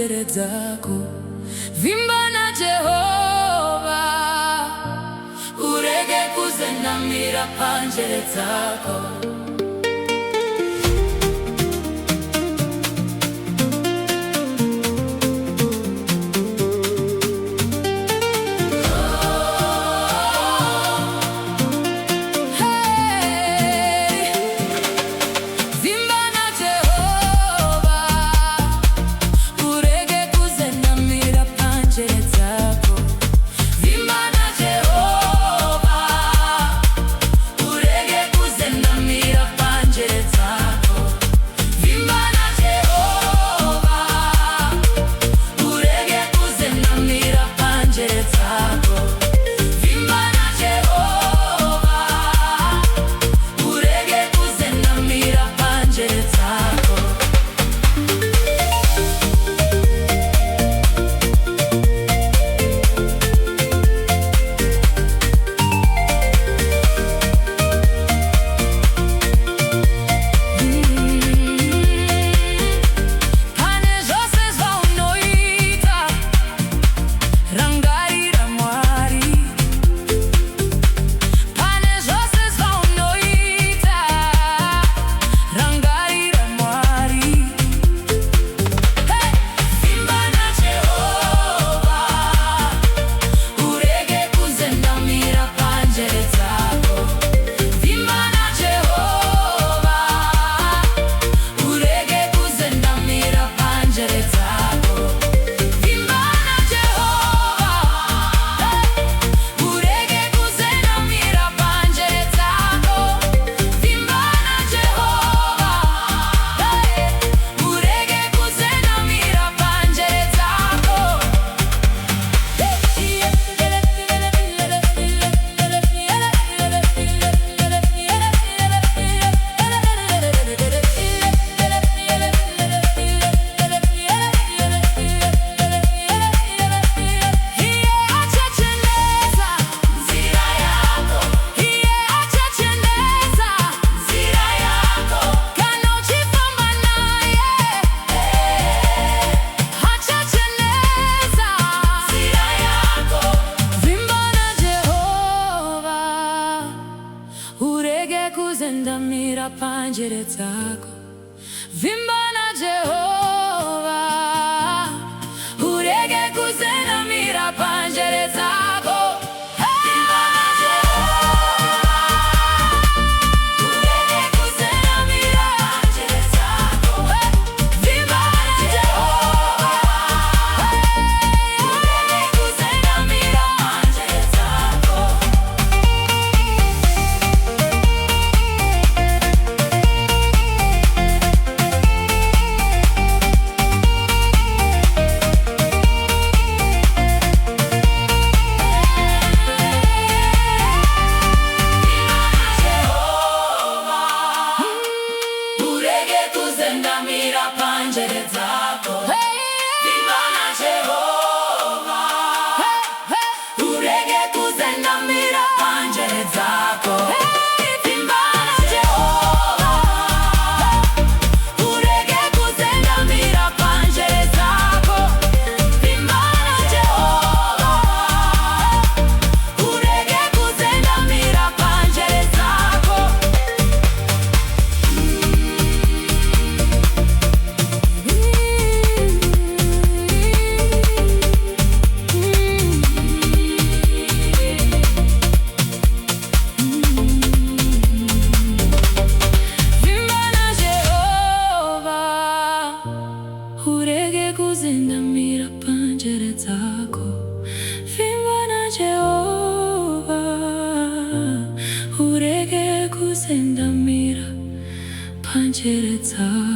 panjere dzako. Vimba na Jehova, urege kuzenamira panjere dzako. Kuzendamira panjere dzako. Vimba na Jehova, urege kuzendamira panjere dzako. Kuzendamira panjere dzako. Vimba na Jehova, urege kuzendamira panjere dzako. Vimba na Jehova, urege kuzendamira panjere dzako. Vimba na Jehova, urege kuzendamira panjere dzako. Urege kuzendamira panjere dzako. Vimba na Jehova, urege kuzendamira panjere dzako.